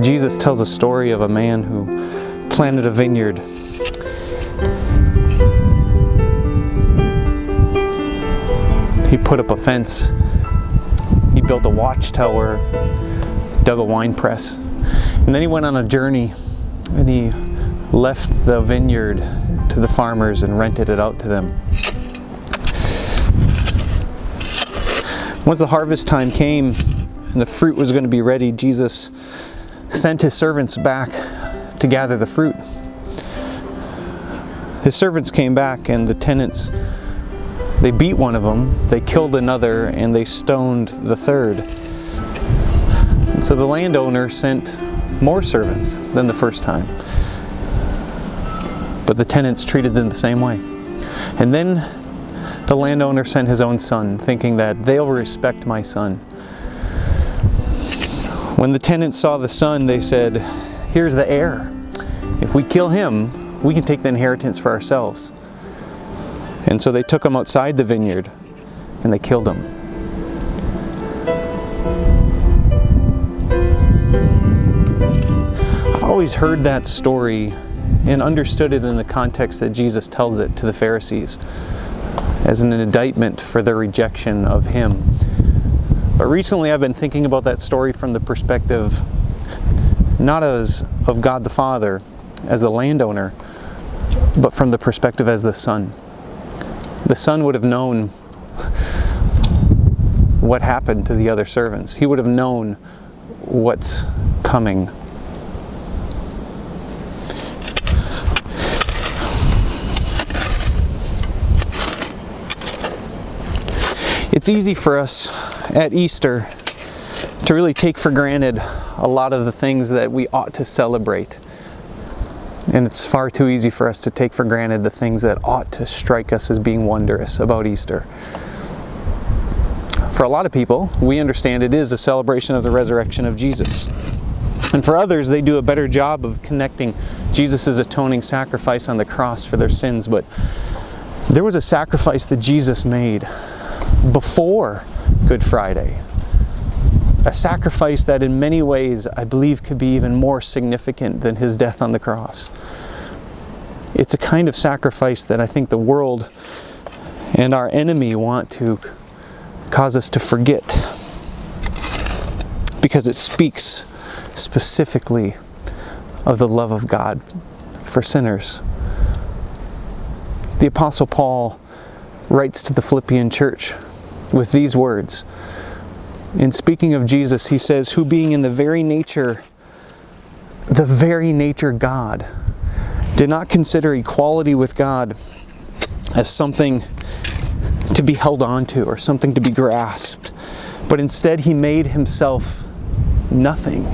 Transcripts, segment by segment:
Jesus tells a story of a man who planted a vineyard. He put up a fence. He built a watchtower, dug a wine press. And then he went on a journey and he left the vineyard to the farmers and rented it out to them. Once the harvest time came and the fruit was going to be ready, Jesus sent his servants back to gather the fruit. His servants came back and the tenants, they beat one of them, they killed another, and they stoned the third. And so the landowner sent more servants than the first time. But the tenants treated them the same way. And then the landowner sent his own son, thinking that they'll respect my son. When the tenants saw the son, they said, "Here's the heir. If we kill him, we can take the inheritance for ourselves." And so they took him outside the vineyard and they killed him. I've always heard that story and understood it in the context that Jesus tells it to the Pharisees as an indictment for their rejection of him. But recently I've been thinking about that story from the perspective not as of God the Father as the landowner, but from the perspective as the son. The son would have known what happened to the other servants. He would have known what's coming. It's easy for us at Easter to really take for granted a lot of the things that we ought to celebrate. And it's far too easy for us to take for granted the things that ought to strike us as being wondrous about Easter. For a lot of people, we understand it is a celebration of the resurrection of Jesus. And for others, they do a better job of connecting Jesus' atoning sacrifice on the cross for their sins. But there was a sacrifice that Jesus made before Good Friday. A sacrifice that in many ways I believe could be even more significant than his death on the cross. It's a kind of sacrifice that I think the world and our enemy want to cause us to forget, because it speaks specifically of the love of God for sinners. The Apostle Paul writes to the Philippian church with these words. In speaking of Jesus, he says, "Who being in the very nature God, did not consider equality with God as something to be held on to or something to be grasped, but instead he made himself nothing,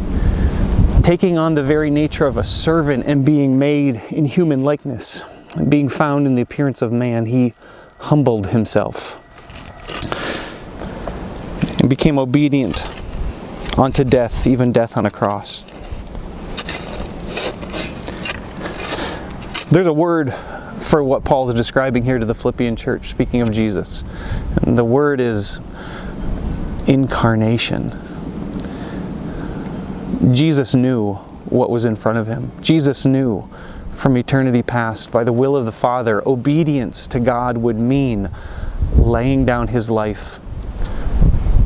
taking on the very nature of a servant and being made in human likeness, and being found in the appearance of man, he humbled himself and became obedient unto death, even death on a cross." There's a word for what Paul is describing here to the Philippian church, speaking of Jesus. And the word is incarnation. Jesus knew what was in front of him. Jesus knew from eternity past, by the will of the Father, obedience to God would mean laying down his life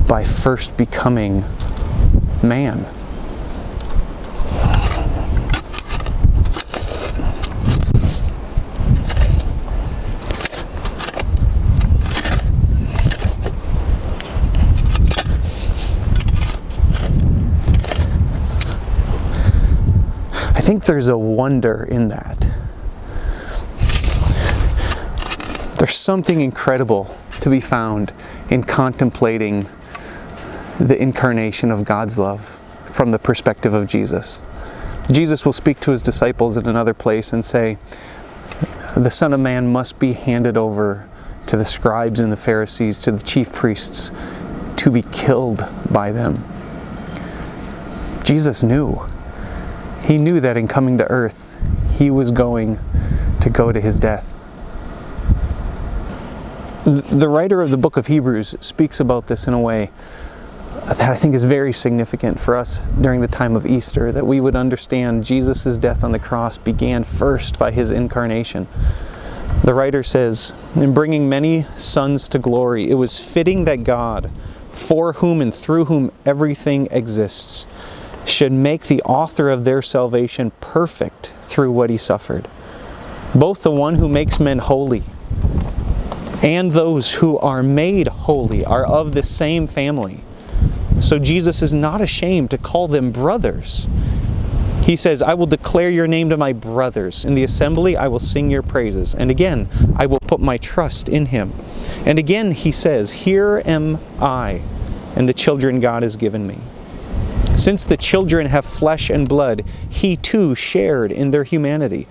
by first becoming man. I think there's a wonder in that. There's something incredible to be found in contemplating the incarnation of God's love from the perspective of Jesus. Jesus will speak to his disciples in another place and say, "The Son of Man must be handed over to the scribes and the Pharisees, to the chief priests, to be killed by them." Jesus knew. He knew that in coming to earth, he was going to go to his death. The writer of the book of Hebrews speaks about this in a way that I think is very significant for us during the time of Easter, that we would understand Jesus' death on the cross began first by his incarnation. The writer says, in bringing many sons to glory, it was fitting that God, for whom and through whom everything exists, should make the author of their salvation perfect through what he suffered. Both the one who makes men holy and those who are made holy are of the same family. So Jesus is not ashamed to call them brothers. He says, I will declare your name to my brothers. In the assembly I will sing your praises. And again, I will put my trust in him. And again he says, here am I, and the children God has given me. Since the children have flesh and blood, he too shared in their humanity,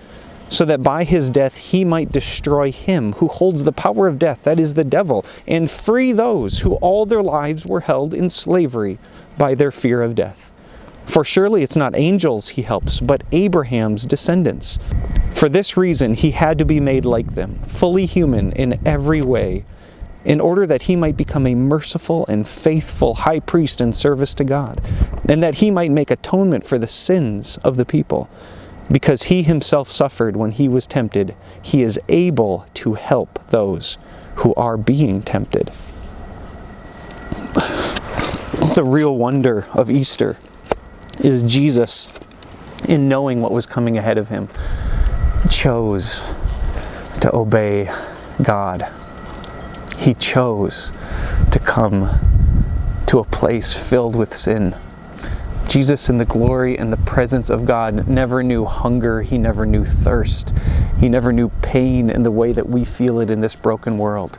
so that by his death he might destroy him who holds the power of death, that is the devil, and free those who all their lives were held in slavery by their fear of death. For surely it's not angels he helps, but Abraham's descendants. For this reason he had to be made like them, fully human in every way, in order that he might become a merciful and faithful high priest in service to God, and that he might make atonement for the sins of the people. Because he himself suffered when he was tempted, he is able to help those who are being tempted. The real wonder of Easter is Jesus, in knowing what was coming ahead of him, chose to obey God. He chose to come to a place filled with sin. Jesus, in the glory and the presence of God, never knew hunger. He never knew thirst. He never knew pain in the way that we feel it in this broken world.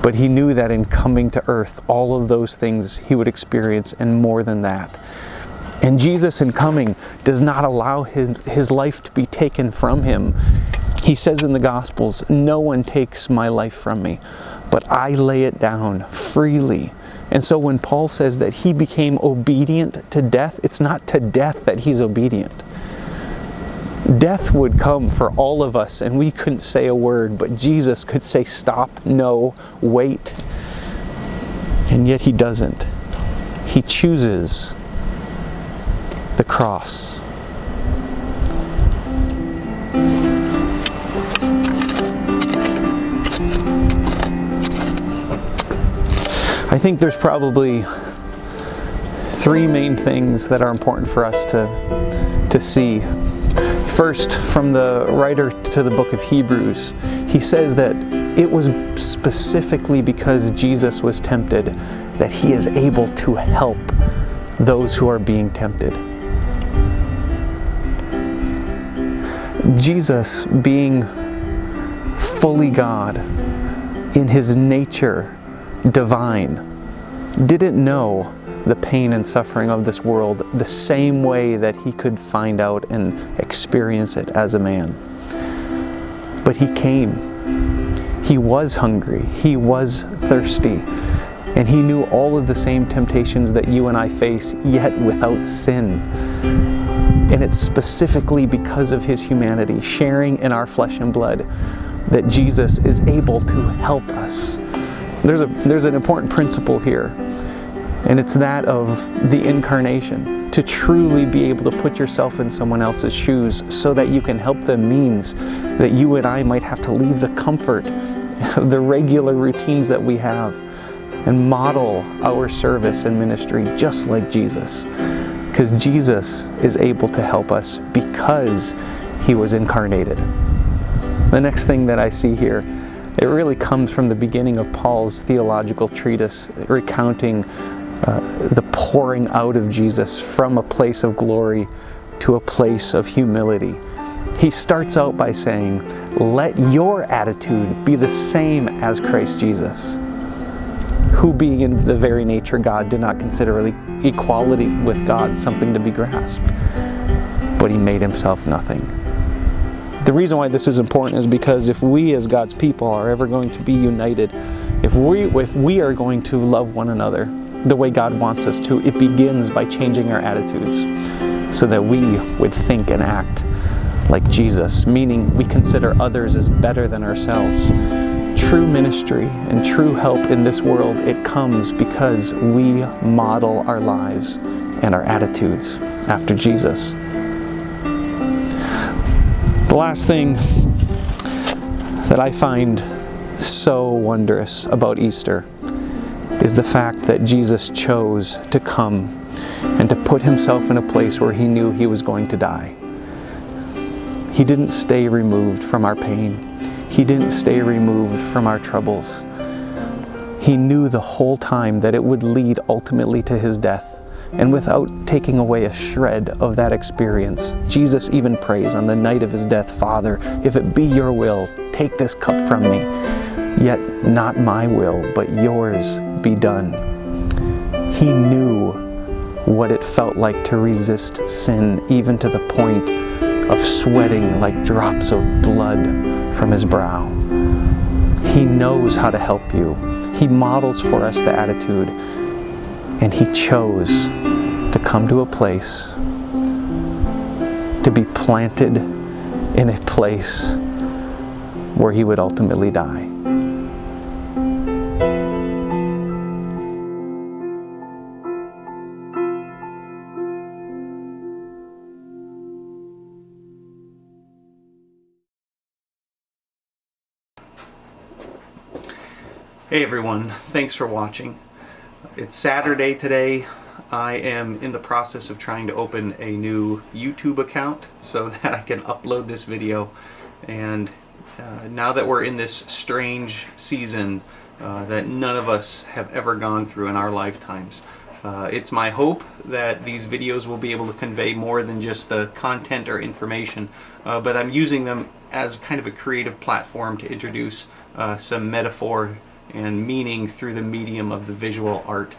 But he knew that in coming to earth, all of those things he would experience and more than that. And Jesus, in coming, does not allow his life to be taken from him. He says in the Gospels, no one takes my life from me, but I lay it down freely. And so when Paul says that he became obedient to death, it's not to death that he's obedient. Death would come for all of us and we couldn't say a word, but Jesus could say stop, no, wait. And yet he doesn't. He chooses the cross. I think there's probably three main things that are important for us to see. First, from the writer to the book of Hebrews, he says that it was specifically because Jesus was tempted that he is able to help those who are being tempted. Jesus, being fully God, in his nature divine, didn't know the pain and suffering of this world the same way that he could find out and experience it as a man. But he came. He was hungry. He was thirsty. And he knew all of the same temptations that you and I face, yet without sin. And it's specifically because of his humanity, sharing in our flesh and blood, that Jesus is able to help us. There's an important principle here, and it's that of the Incarnation. To truly be able to put yourself in someone else's shoes so that you can help them means that you and I might have to leave the comfort of the regular routines that we have and model our service and ministry just like Jesus. Because Jesus is able to help us because he was incarnated. The next thing that I see here, it really comes from the beginning of Paul's theological treatise recounting the pouring out of Jesus from a place of glory to a place of humility. He starts out by saying, let your attitude be the same as Christ Jesus, who being in the very nature God did not consider equality with God something to be grasped, but he made himself nothing. The reason why this is important is because if we as God's people are ever going to be united, if we are going to love one another the way God wants us to, it begins by changing our attitudes so that we would think and act like Jesus, meaning we consider others as better than ourselves. true ministry and true help in this world, it comes because we model our lives and our attitudes after Jesus. The last thing that I find so wondrous about Easter is the fact that Jesus chose to come and to put himself in a place where he knew he was going to die. He didn't stay removed from our pain. He didn't stay removed from our troubles. He knew the whole time that it would lead ultimately to his death. And without taking away a shred of that experience, Jesus even prays on the night of his death, "Father, if it be your will, take this cup from me. Yet not my will, but yours be done." He knew what it felt like to resist sin, even to the point of sweating like drops of blood from his brow. He knows how to help you. He models for us the attitude, and he chose to come to a place, to be planted in a place where he would ultimately die. Hey everyone, thanks for watching. It's Saturday today. I am in the process of trying to open a new YouTube account so that I can upload this video. And now that we're in this strange season that none of us have ever gone through in our lifetimes, it's my hope that these videos will be able to convey more than just the content or information, but I'm using them as kind of a creative platform to introduce some metaphor and meaning through the medium of the visual art.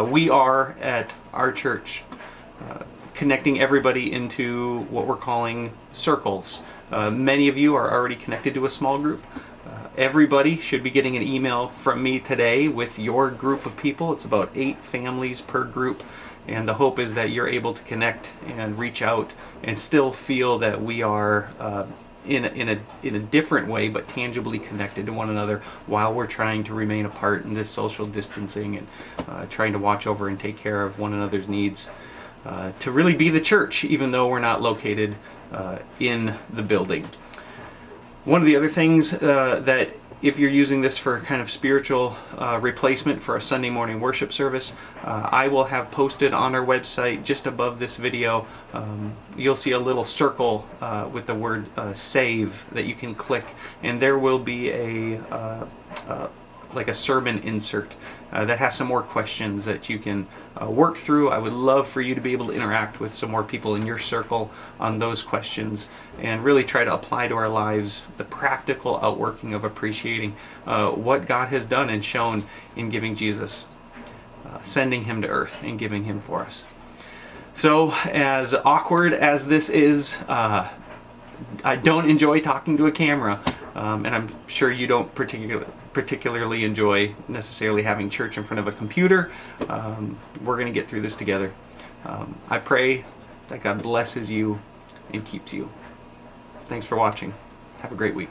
We are at our church connecting everybody into what we're calling circles. Many of you are already connected to a small group. Everybody should be getting an email from me today with your group of people. It's about 8 families per group, and the hope is that you're able to connect and reach out and still feel that we are in a different way, but tangibly connected to one another while we're trying to remain apart in this social distancing and trying to watch over and take care of one another's needs, to really be the church, even though we're not located in the building. One of the other things that if you're using this for kind of spiritual replacement for a Sunday morning worship service, I will have posted on our website just above this video. You'll see a little circle with the word save that you can click, and there will be like a sermon insert that has some more questions that you can work through. I would love for you to be able to interact with some more people in your circle on those questions and really try to apply to our lives the practical outworking of appreciating what God has done and shown in giving Jesus, sending him to earth and giving him for us. So as awkward as this is, I don't enjoy talking to a camera, and I'm sure you don't particularly enjoy necessarily having church in front of a computer. We're going to get through this together. I pray that God blesses you and keeps you. Thanks for watching. Have a great week.